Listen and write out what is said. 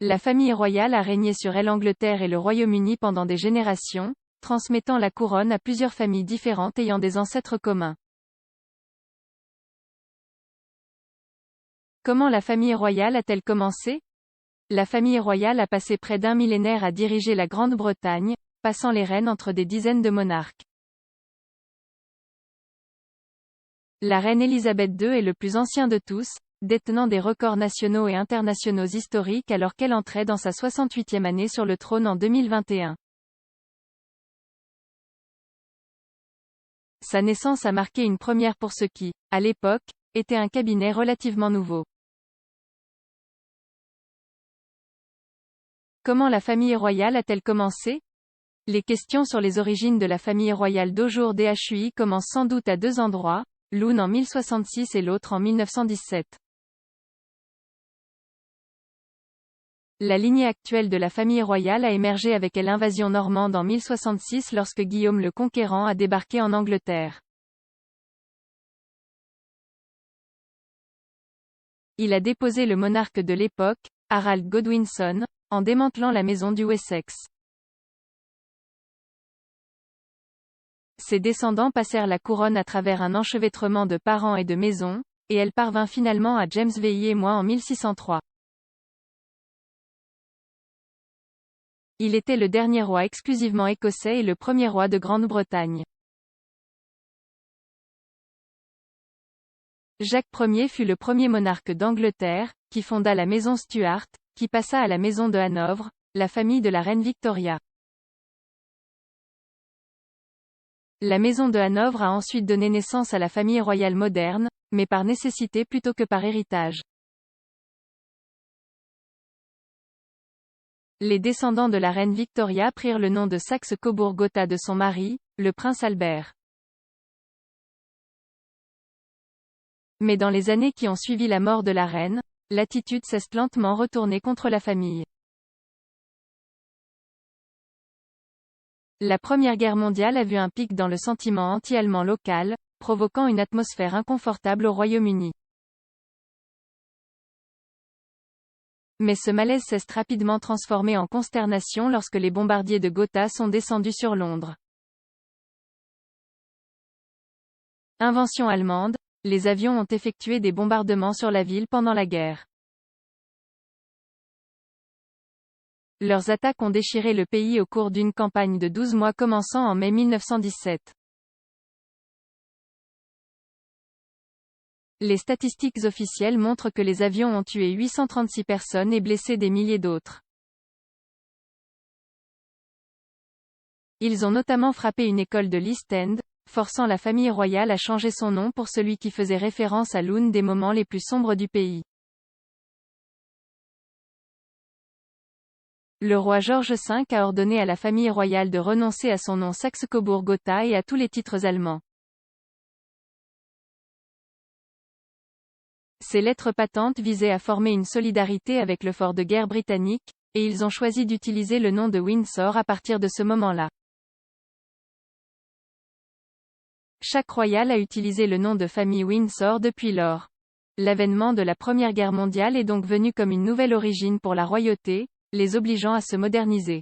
La famille royale a régné sur l'Angleterre et le Royaume-Uni pendant des générations, transmettant la couronne à plusieurs familles différentes ayant des ancêtres communs. Comment la famille royale a-t-elle commencé? La famille royale a passé près d'un millénaire à diriger la Grande-Bretagne, passant les rênes entre des dizaines de monarques. La reine Élisabeth II est le plus ancien de tous, détenant des records nationaux et internationaux historiques alors qu'elle entrait dans sa 68e année sur le trône en 2021. Sa naissance a marqué une première pour ce qui, à l'époque, était un cabinet relativement nouveau. Comment la famille royale a-t-elle commencé? Les questions sur les origines de la famille royale d'aujourd'hui commencent sans doute à deux endroits, l'une en 1066 et l'autre en 1917. La lignée actuelle de la famille royale a émergé avec l'invasion normande en 1066 lorsque Guillaume le Conquérant a débarqué en Angleterre. Il a déposé le monarque de l'époque, Harold Godwinson, en démantelant la maison du Wessex. Ses descendants passèrent la couronne à travers un enchevêtrement de parents et de maisons, et elle parvint finalement à James VI en 1603. Il était le dernier roi exclusivement écossais et le premier roi de Grande-Bretagne. Jacques Ier fut le premier monarque d'Angleterre, qui fonda la maison Stuart, qui passa à la maison de Hanovre, la famille de la reine Victoria. La maison de Hanovre a ensuite donné naissance à la famille royale moderne, mais par nécessité plutôt que par héritage. Les descendants de la reine Victoria prirent le nom de Saxe-Cobourg-Gotha de son mari, le prince Albert. Mais dans les années qui ont suivi la mort de la reine, l'attitude s'est lentement retournée contre la famille. La Première Guerre mondiale a vu un pic dans le sentiment anti-allemand local, provoquant une atmosphère inconfortable au Royaume-Uni. Mais ce malaise s'est rapidement transformé en consternation lorsque les bombardiers de Gotha sont descendus sur Londres. Invention allemande, les avions ont effectué des bombardements sur la ville pendant la guerre. Leurs attaques ont déchiré le pays au cours d'une campagne de 12 mois commençant en mai 1917. Les statistiques officielles montrent que les avions ont tué 836 personnes et blessé des milliers d'autres. Ils ont notamment frappé une école de l'East End, forçant la famille royale à changer son nom pour celui qui faisait référence à l'un des moments les plus sombres du pays. Le roi George V a ordonné à la famille royale de renoncer à son nom Saxe-Cobourg-Gotha et à tous les titres allemands. Ces lettres patentes visaient à former une solidarité avec le fort de guerre britannique, et ils ont choisi d'utiliser le nom de Windsor à partir de ce moment-là. Chaque royal a utilisé le nom de famille Windsor depuis lors. L'avènement de la Première Guerre mondiale est donc venu comme une nouvelle origine pour la royauté, les obligeant à se moderniser.